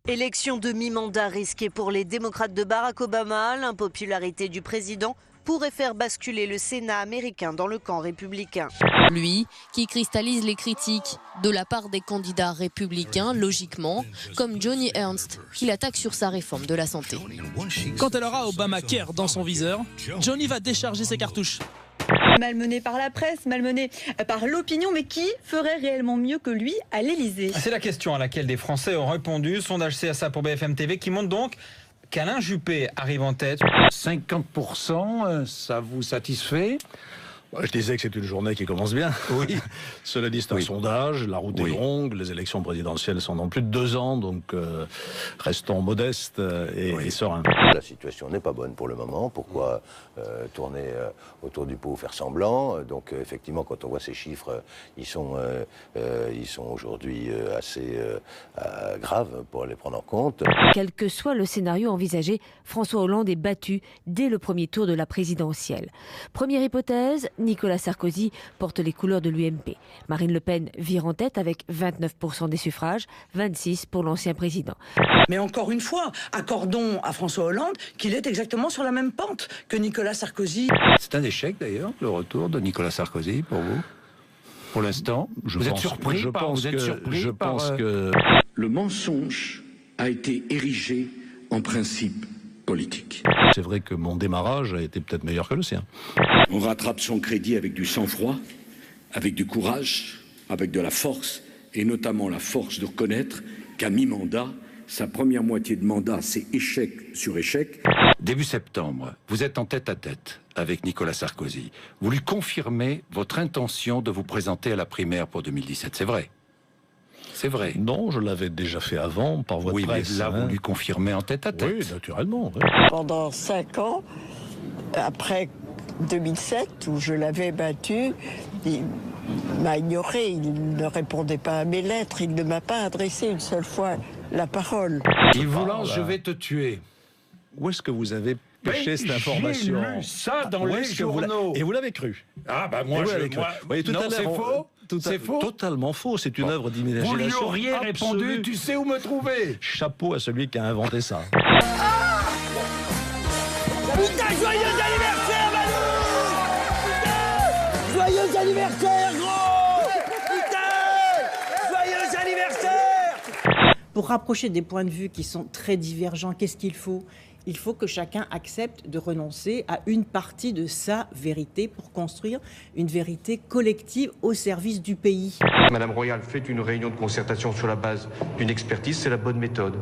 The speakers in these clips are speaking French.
Élection de mi-mandat risquée pour les démocrates de Barack Obama. L'impopularité du président pourrait faire basculer le Sénat américain dans le camp républicain. Lui, qui cristallise les critiques de la part des candidats républicains, logiquement, comme Joni Ernst, qui l'attaque sur sa réforme de la santé. Quand elle aura Obamacare dans son viseur, Joni va décharger ses cartouches. Malmené par la presse, malmené par l'opinion, mais qui ferait réellement mieux que lui à l'Élysée? C'est la question à laquelle des Français ont répondu. Sondage CSA pour BFM TV qui montre donc qu'Alain Juppé arrive en tête. 50%, ça vous satisfait? Je disais que c'est une journée qui commence bien. Oui. Cela dit, c'est un sondage, la route est longue, les élections présidentielles sont dans plus de 2 ans, donc restons modestes et sereins. La situation n'est pas bonne pour le moment. Pourquoi tourner autour du pot, faire semblant? Donc effectivement, quand on voit ces chiffres, ils sont aujourd'hui assez graves pour les prendre en compte. Quel que soit le scénario envisagé, François Hollande est battu dès le premier tour de la présidentielle. Première hypothèse, Nicolas Sarkozy porte les couleurs de l'UMP. Marine Le Pen vire en tête avec 29% des suffrages, 26% pour l'ancien président. Mais encore une fois, accordons à François Hollande qu'il est exactement sur la même pente que Nicolas Sarkozy. C'est un échec d'ailleurs, le retour de Nicolas Sarkozy pour vous? Pour l'instant, vous êtes surpris? Je pense que le mensonge a été érigé en principe politique. C'est vrai que mon démarrage a été peut-être meilleur que le sien. On rattrape son crédit avec du sang-froid, avec du courage, avec de la force, et notamment la force de reconnaître qu'à mi-mandat, sa première moitié de mandat, c'est échec sur échec. Début septembre, vous êtes en tête-à-tête avec Nicolas Sarkozy. Vous lui confirmez votre intention de vous présenter à la primaire pour 2017, c'est vrai? C'est vrai. Non, je l'avais déjà fait avant, par voie de presse. Oui, mais là, vous lui confirmez en tête-à-tête. Oui, naturellement. Oui. Pendant 5 ans, après 2007, où je l'avais battu, il m'a ignoré, il ne répondait pas à mes lettres, il ne m'a pas adressé une seule fois la parole. Il vous lance « Je vais te tuer ». Où est-ce que vous avez pêché cette information? J'ai lu ça dans les journaux. Et vous l'avez cru? Ah bah moi, c'est faux. C'est faux. Totalement faux. C'est une œuvre d'imagination. Vous lui auriez répondu, tu sais où me trouver. Chapeau à celui qui a inventé ça. Putain, joyeux anniversaire, Manu! Putain! Joyeux anniversaire, gros! Putain! Joyeux anniversaire! Pour rapprocher des points de vue qui sont très divergents, qu'est-ce qu'il faut? Il faut que chacun accepte de renoncer à une partie de sa vérité pour construire une vérité collective au service du pays. Madame Royal fait une réunion de concertation sur la base d'une expertise, c'est la bonne méthode.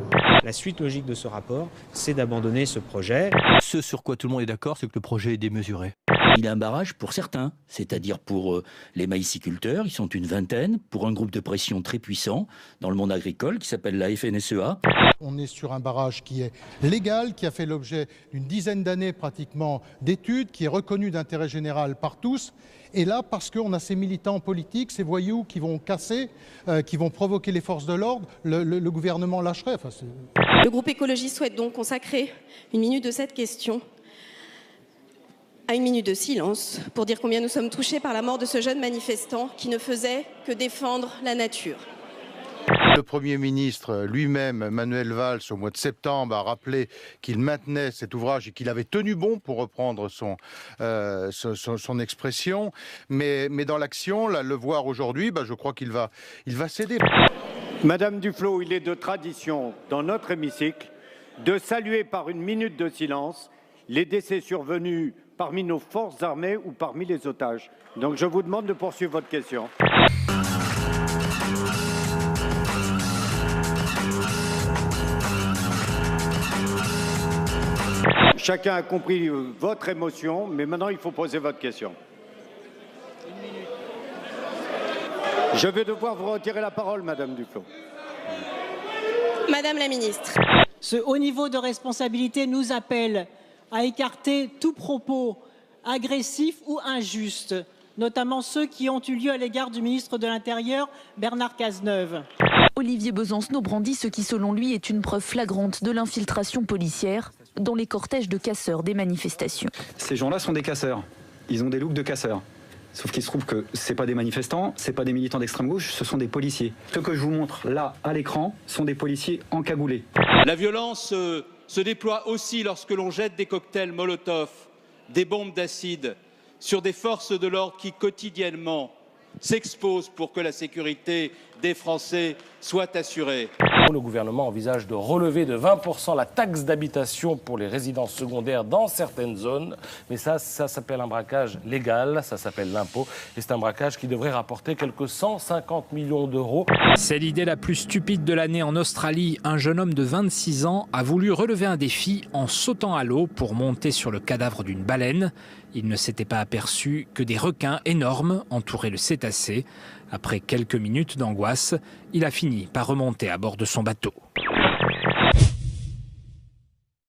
La suite logique de ce rapport, c'est d'abandonner ce projet. Ce sur quoi tout le monde est d'accord, c'est que le projet est démesuré. Il a un barrage pour certains, c'est-à-dire pour les maïsiculteurs, ils sont une vingtaine, pour un groupe de pression très puissant dans le monde agricole qui s'appelle la FNSEA. On est sur un barrage qui est légal, qui a fait l'objet d'une dizaine d'années pratiquement d'études, qui est reconnu d'intérêt général par tous. Et là, parce qu'on a ces militants politiques, ces voyous qui vont casser, qui vont provoquer les forces de l'ordre, le gouvernement lâcherait. Enfin, le groupe écologiste souhaite donc consacrer une minute de cette question à une minute de silence pour dire combien nous sommes touchés par la mort de ce jeune manifestant qui ne faisait que défendre la nature. Le Premier ministre lui-même, Manuel Valls, au mois de septembre, a rappelé qu'il maintenait cet ouvrage et qu'il avait tenu bon, pour reprendre son expression. Mais dans l'action, là, le voir aujourd'hui, je crois qu'il va céder. Madame Duflot, il est de tradition dans notre hémicycle de saluer par une minute de silence les décès survenus parmi nos forces armées ou parmi les otages. Donc je vous demande de poursuivre votre question. Chacun a compris votre émotion, mais maintenant il faut poser votre question. Je vais devoir vous retirer la parole, Madame Duflot. Madame la ministre. Ce haut niveau de responsabilité nous appelle à écarter tout propos agressif ou injuste, notamment ceux qui ont eu lieu à l'égard du ministre de l'Intérieur, Bernard Cazeneuve. Olivier Besancenot brandit ce qui, selon lui, est une preuve flagrante de l'infiltration policière dans les cortèges de casseurs des manifestations. Ces gens-là sont des casseurs. Ils ont des looks de casseurs. Sauf qu'il se trouve que c'est pas des manifestants, c'est pas des militants d'extrême gauche, ce sont des policiers. Ce que je vous montre là à l'écran sont des policiers encagoulés. La violence se déploie aussi lorsque l'on jette des cocktails Molotov, des bombes d'acide sur des forces de l'ordre qui quotidiennement s'exposent pour que la sécurité des Français soit assurée. Le gouvernement envisage de relever de 20% la taxe d'habitation pour les résidences secondaires dans certaines zones. Mais ça s'appelle un braquage légal, ça s'appelle l'impôt. Et c'est un braquage qui devrait rapporter quelques 150 millions d'euros. C'est l'idée la plus stupide de l'année en Australie. Un jeune homme de 26 ans a voulu relever un défi en sautant à l'eau pour monter sur le cadavre d'une baleine. Il ne s'était pas aperçu que des requins énormes entouraient le cétacé. Après quelques minutes d'angoisse, il a fini par remonter à bord de son bateau.